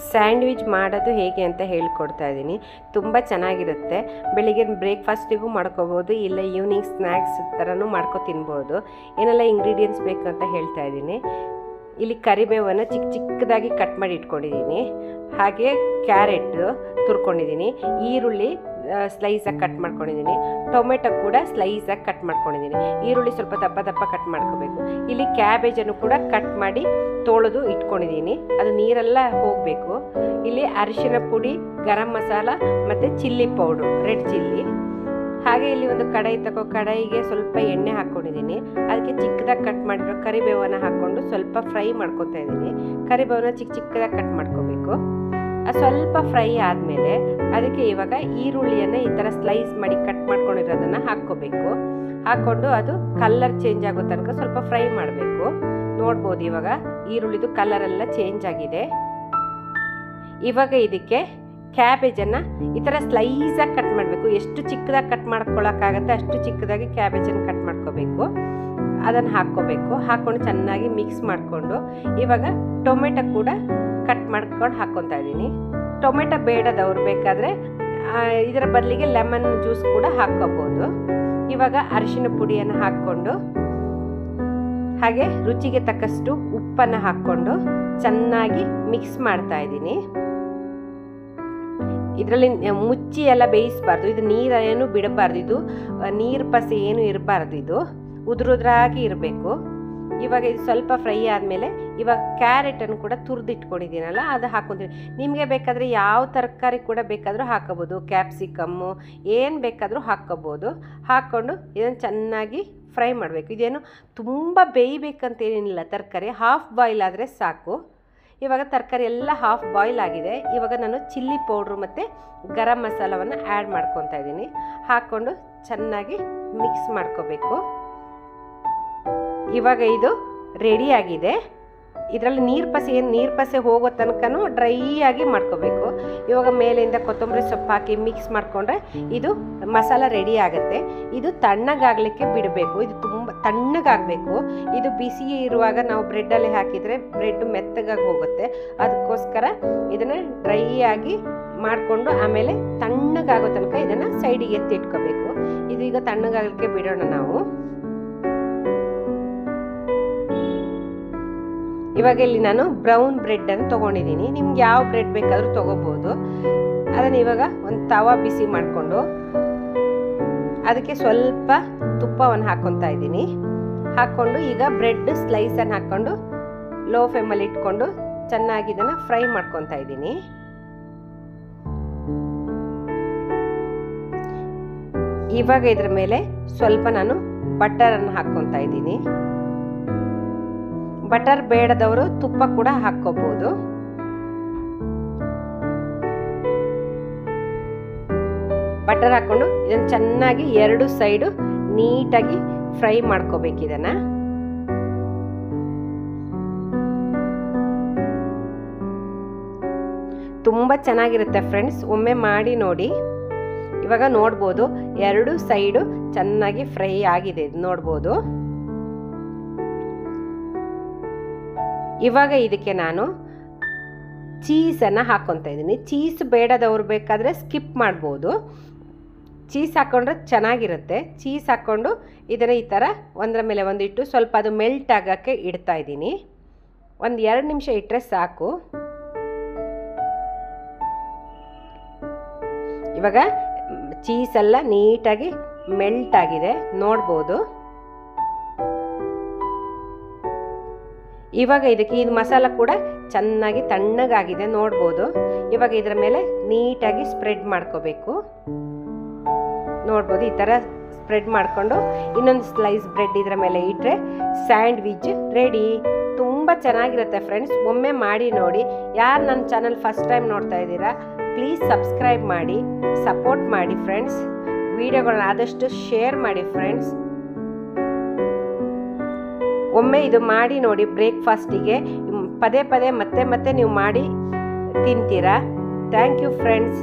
Sandwich ಮಾಡೋದು ಹೇಗೆ ಅಂತ ಹೇಳ್ಕೊಡ್ತಾ ಇದ್ದೀನಿ. ತುಂಬ ಚೆನ್ನಾಗಿರುತ್ತೆ. ಬೆಳಿಗ್ಗೆ ಬ್ರೇಕ್ಫಾಸ್ಟಿಗೂ ಮಾಡ್ಕೋಬೋದು, ಇಲ್ಲ ಈವ್ನಿಂಗ್ ಸ್ನ್ಯಾಕ್ಸ್ ಥರನೂ ಮಾಡ್ಕೊ ತಿನ್ಬೋದು. ಏನೆಲ್ಲ ಇಂಗ್ರೀಡಿಯೆಂಟ್ಸ್ ಬೇಕು ಅಂತ ಹೇಳ್ತಾ ಇದ್ದೀನಿ. ಇಲ್ಲಿ ಕರಿಬೇವನ್ನು ಚಿಕ್ಕ ಚಿಕ್ಕದಾಗಿ ಕಟ್ ಮಾಡಿ ಇಟ್ಕೊಂಡಿದ್ದೀನಿ. ಹಾಗೆ ಕ್ಯಾರೆಟ್ ತುರ್ಕೊಂಡಿದ್ದೀನಿ, ಈರುಳ್ಳಿ ಸ್ಲೈಸಾಗಿ ಕಟ್ ಮಾಡ್ಕೊಂಡಿದ್ದೀನಿ, ಟೊಮೆಟೊ ಕೂಡ ಸ್ಲೈಸಾಗಿ ಕಟ್ ಮಾಡ್ಕೊಂಡಿದ್ದೀನಿ. ಈರುಳ್ಳಿ ಸ್ವಲ್ಪ ದಪ್ಪ ದಪ್ಪ ಕಟ್ ಮಾಡ್ಕೋಬೇಕು. ಇಲ್ಲಿ ಕ್ಯಾಬೇಜನ್ನು ಕೂಡ ಕಟ್ ಮಾಡಿ ತೊಳೆದು ಇಟ್ಕೊಂಡಿದ್ದೀನಿ, ಅದು ನೀರೆಲ್ಲ ಹೋಗಬೇಕು. ಇಲ್ಲಿ ಅರಿಶಿನ ಪುಡಿ, ಗರಂ ಮಸಾಲ ಮತ್ತು ಚಿಲ್ಲಿ ಪೌಡ್ರು, ರೆಡ್ ಚಿಲ್ಲಿ. ಹಾಗೆ ಇಲ್ಲಿ ಒಂದು ಕಡಾಯಿ ಕಡಾಯಿಗೆ ಸ್ವಲ್ಪ ಎಣ್ಣೆ ಹಾಕ್ಕೊಂಡಿದ್ದೀನಿ. ಅದಕ್ಕೆ ಚಿಕ್ಕದಾಗಿ ಕಟ್ ಮಾಡಿರೋ ಕರಿಬೇವನ್ನು ಹಾಕ್ಕೊಂಡು ಸ್ವಲ್ಪ ಫ್ರೈ ಮಾಡ್ಕೊತಾ ಇದ್ದೀನಿ. ಕರಿಬೇವನ್ನ ಚಿಕ್ಕ ಚಿಕ್ಕದಾಗಿ ಕಟ್ ಮಾಡ್ಕೋಬೇಕು. ಅದು ಸ್ವಲ್ಪ ಫ್ರೈ ಆದಮೇಲೆ ಅದಕ್ಕೆ ಇವಾಗ ಈರುಳ್ಳಿಯನ್ನು ಈ ಥರ ಸ್ಲೈಸ್ ಮಾಡಿ ಕಟ್ ಮಾಡ್ಕೊಂಡಿರೋದನ್ನು ಹಾಕ್ಕೋಬೇಕು. ಹಾಕ್ಕೊಂಡು ಅದು ಕಲರ್ ಚೇಂಜ್ ಆಗೋ ತನಕ ಸ್ವಲ್ಪ ಫ್ರೈ ಮಾಡಬೇಕು. ನೋಡ್ಬೋದು ಇವಾಗ ಈರುಳ್ಳಿದು ಕಲರೆಲ್ಲ ಚೇಂಜ್ ಆಗಿದೆ. ಇವಾಗ ಇದಕ್ಕೆ ಕ್ಯಾಬೇಜನ್ನು ಈ ಥರ ಸ್ಲೈಸಾಗಿ ಕಟ್ ಮಾಡಬೇಕು. ಎಷ್ಟು ಚಿಕ್ಕದಾಗಿ ಕಟ್ ಮಾಡ್ಕೊಳ್ಳೋಕ್ಕಾಗತ್ತೆ ಅಷ್ಟು ಚಿಕ್ಕದಾಗಿ ಕ್ಯಾಬೇಜನ್ನು ಕಟ್ ಮಾಡ್ಕೋಬೇಕು. ಅದನ್ನು ಹಾಕ್ಕೋಬೇಕು. ಹಾಕ್ಕೊಂಡು ಚೆನ್ನಾಗಿ ಮಿಕ್ಸ್ ಮಾಡಿಕೊಂಡು ಇವಾಗ ಟೊಮೆಟೊ ಕೂಡ ಕಟ್ ಮಾಡ್ಕೊಂಡು ಹಾಕ್ಕೊತಾ ಇದ್ದೀನಿ. ಟೊಮೆಟೊ ಬೇಡದವ್ರು ಬೇಕಾದರೆ ಇದರ ಬದಲಿಗೆ ಲೆಮನ್ ಜ್ಯೂಸ್ ಕೂಡ ಹಾಕ್ಕೋಬೋದು. ಇವಾಗ ಅರಿಶಿನ ಪುಡಿಯನ್ನು ಹಾಕ್ಕೊಂಡು ಹಾಗೆ ರುಚಿಗೆ ತಕ್ಕಷ್ಟು ಉಪ್ಪನ್ನು ಹಾಕ್ಕೊಂಡು ಚೆನ್ನಾಗಿ ಮಿಕ್ಸ್ ಮಾಡ್ತಾ ಇದ್ದೀನಿ. ಇದರಲ್ಲಿ ಮುಚ್ಚಿ ಎಲ್ಲ ಬೇಯಿಸಬಾರ್ದು. ಇದು ನೀರೇನು ಬಿಡಬಾರ್ದು. ಇದು ನೀರು ಪಸೆ ಏನು ಇರಬಾರ್ದು. ಇದು ಉದುರುದ್ರಾಗಿ ಇರಬೇಕು. ಇವಾಗ ಇದು ಸ್ವಲ್ಪ ಫ್ರೈ ಆದಮೇಲೆ ಇವಾಗ ಕ್ಯಾರೆಟನ್ನು ಕೂಡ ತುರಿದಿಟ್ಕೊಂಡಿದ್ದೀನಲ್ಲ ಅದು ಹಾಕ್ಕೊತೀನಿ. ನಿಮಗೆ ಬೇಕಾದರೆ ಯಾವ ತರಕಾರಿ ಕೂಡ ಬೇಕಾದರೂ ಹಾಕೋಬೋದು. ಕ್ಯಾಪ್ಸಿಕಮ್ಮು ಏನು ಬೇಕಾದರೂ ಹಾಕ್ಕೋಬೋದು. ಹಾಕ್ಕೊಂಡು ಇದನ್ನು ಚೆನ್ನಾಗಿ ಫ್ರೈ ಮಾಡಬೇಕು. ಇದೇನು ತುಂಬ ಬೇಯಬೇಕಂತೇನಿಲ್ಲ. ತರಕಾರಿ ಹಾಫ್ ಬಾಯ್ಲ್ ಆದರೆ ಸಾಕು. ಇವಾಗ ತರಕಾರಿ ಎಲ್ಲ ಹಾಫ್ ಬಾಯ್ಲ್ ಆಗಿದೆ. ಇವಾಗ ನಾನು ಚಿಲ್ಲಿ ಪೌಡ್ರು ಮತ್ತು ಗರಂ ಮಸಾಲವನ್ನು ಆ್ಯಡ್ ಮಾಡ್ಕೊತಾ ಇದ್ದೀನಿ. ಹಾಕ್ಕೊಂಡು ಚೆನ್ನಾಗಿ ಮಿಕ್ಸ್ ಮಾಡ್ಕೋಬೇಕು. ಇವಾಗ ಇದು ರೆಡಿ ಆಗಿದೆ. ಇದರಲ್ಲಿ ನೀರು ಪಸೆ ಹೋಗೋ ತನಕನೂ ಡ್ರೈ ಆಗಿ ಮಾಡ್ಕೋಬೇಕು. ಇವಾಗ ಮೇಲಿಂದ ಕೊತ್ತಂಬರಿ ಸೊಪ್ಪು ಹಾಕಿ ಮಿಕ್ಸ್ ಮಾಡಿಕೊಂಡ್ರೆ ಇದು ಮಸಾಲ ರೆಡಿ ಆಗುತ್ತೆ. ಇದು ತಣ್ಣಗಾಗಲಿಕ್ಕೆ ಬಿಡಬೇಕು. ಇದು ತುಂಬ ತಣ್ಣಗಾಗಬೇಕು. ಇದು ಬಿಸಿ ಇರುವಾಗ ನಾವು ಬ್ರೆಡ್ಡಲ್ಲಿ ಹಾಕಿದರೆ ಬ್ರೆಡ್ ಮೆತ್ತಗಾಗಿ ಹೋಗುತ್ತೆ. ಅದಕ್ಕೋಸ್ಕರ ಇದನ್ನು ಡ್ರೈ ಆಗಿ ಮಾಡಿಕೊಂಡು ಆಮೇಲೆ ತಣ್ಣಗಾಗೋ ತನಕ ಇದನ್ನು ಸೈಡಿಗೆ ಎತ್ತಿಟ್ಕೋಬೇಕು. ಇದು ಈಗ ತಣ್ಣಗಾಗಲಿಕ್ಕೆ ಬಿಡೋಣ ನಾವು. ಇವಾಗ ಇಲ್ಲಿ ನಾನು ಬ್ರೌನ್ ಬ್ರೆಡ್ಡನ್ನು ತೊಗೊಂಡಿದ್ದೀನಿ. ನಿಮ್ಗೆ ಯಾವ ಬ್ರೆಡ್ ಬೇಕಾದರೂ ತೊಗೋಬೋದು. ಅದನ್ನು ಇವಾಗ ಒಂದು ತವಾ ಬಿಸಿ ಮಾಡಿಕೊಂಡು ಅದಕ್ಕೆ ಸ್ವಲ್ಪ ತುಪ್ಪವನ್ನು ಹಾಕ್ಕೊತಾ ಇದ್ದೀನಿ. ಹಾಕ್ಕೊಂಡು ಈಗ ಬ್ರೆಡ್ ಸ್ಲೈಸನ್ನು ಹಾಕ್ಕೊಂಡು ಲೋ ಫ್ಲೇಮಲ್ಲಿ ಇಟ್ಕೊಂಡು ಚೆನ್ನಾಗಿ ಇದನ್ನು ಫ್ರೈ ಮಾಡ್ಕೊತಾ ಇದ್ದೀನಿ. ಇವಾಗ ಇದ್ರ ಮೇಲೆ ಸ್ವಲ್ಪ ನಾನು ಬಟರನ್ನು ಹಾಕ್ಕೊತಾ ಇದ್ದೀನಿ. ಬಟರ್ ಬೇಡದವರು ತುಪ್ಪ ಕೂಡ ಹಾಕ್ಕೋಬಹುದು. ಬಟರ್ ಹಾಕೊಂಡು ಇದನ್ನು ಚೆನ್ನಾಗಿ ಎರಡು ಸೈಡು ನೀಟಾಗಿ ಫ್ರೈ ಮಾಡ್ಕೋಬೇಕು. ಇದನ್ನ ತುಂಬ ಚೆನ್ನಾಗಿರುತ್ತೆ ಫ್ರೆಂಡ್ಸ್, ಒಮ್ಮೆ ಮಾಡಿ ನೋಡಿ. ಇವಾಗ ನೋಡ್ಬೋದು ಎರಡು ಸೈಡು ಚೆನ್ನಾಗಿ ಫ್ರೈ ಆಗಿದೆ, ನೋಡ್ಬೋದು. ಇವಾಗ ಇದಕ್ಕೆ ನಾನು ಚೀಸನ್ನು ಹಾಕ್ಕೊತಾ ಇದ್ದೀನಿ. ಚೀಸ್ ಬೇಡದವ್ರು ಬೇಕಾದರೆ ಸ್ಕಿಪ್ ಮಾಡ್ಬೋದು. ಚೀಸ್ ಹಾಕ್ಕೊಂಡ್ರೆ ಚೆನ್ನಾಗಿರುತ್ತೆ. ಚೀಸ್ ಹಾಕ್ಕೊಂಡು ಇದನ್ನು ಈ ಥರ ಒಂದರ ಮೇಲೆ ಒಂದು ಇಟ್ಟು ಸ್ವಲ್ಪ ಅದು ಮೆಲ್ಟ್ ಆಗೋಕ್ಕೆ ಇಡ್ತಾ ಇದ್ದೀನಿ. ಒಂದು 2 ನಿಮಿಷ ಇಟ್ಟರೆ ಸಾಕು. ಇವಾಗ ಚೀಸೆಲ್ಲ ನೀಟಾಗಿ ಮೆಲ್ಟ್ ಆಗಿದೆ, ನೋಡ್ಬೋದು. ಇವಾಗ ಇದಕ್ಕೆ ಇದು ಮಸಾಲ ಕೂಡ ಚೆನ್ನಾಗಿ ತಣ್ಣಗಾಗಿದೆ, ನೋಡ್ಬೋದು. ಇವಾಗ ಇದರ ಮೇಲೆ ನೀಟಾಗಿ ಸ್ಪ್ರೆಡ್ ಮಾಡ್ಕೋಬೇಕು. ನೋಡ್ಬೋದು ಈ ಥರ ಸ್ಪ್ರೆಡ್ ಮಾಡಿಕೊಂಡು ಇನ್ನೊಂದು ಸ್ಲೈಸ್ ಬ್ರೆಡ್ ಇದರ ಮೇಲೆ ಇಟ್ಟರೆ ಸ್ಯಾಂಡ್ವಿಚ್ ರೆಡಿ. ತುಂಬ ಚೆನ್ನಾಗಿರುತ್ತೆ ಫ್ರೆಂಡ್ಸ್, ಒಮ್ಮೆ ಮಾಡಿ ನೋಡಿ. ಯಾರು ನನ್ನ ಚಾನಲ್ ಫಸ್ಟ್ ಟೈಮ್ ನೋಡ್ತಾ ಇದ್ದೀರಾ ಪ್ಲೀಸ್ ಸಬ್ಸ್ಕ್ರೈಬ್ ಮಾಡಿ, ಸಪೋರ್ಟ್ ಮಾಡಿ ಫ್ರೆಂಡ್ಸ್. ವಿಡಿಯೋಗಳನ್ನ ಆದಷ್ಟು ಶೇರ್ ಮಾಡಿ ಫ್ರೆಂಡ್ಸ್. ಒಮ್ಮೆ ಇದು ಮಾಡಿ ನೋಡಿ. ಬ್ರೇಕ್ಫಾಸ್ಟಿಗೆ ಪದೇ ಪದೇ ಮತ್ತೆ ನೀವು ಮಾಡಿ ತಿಂತೀರಾ. Thank you friends.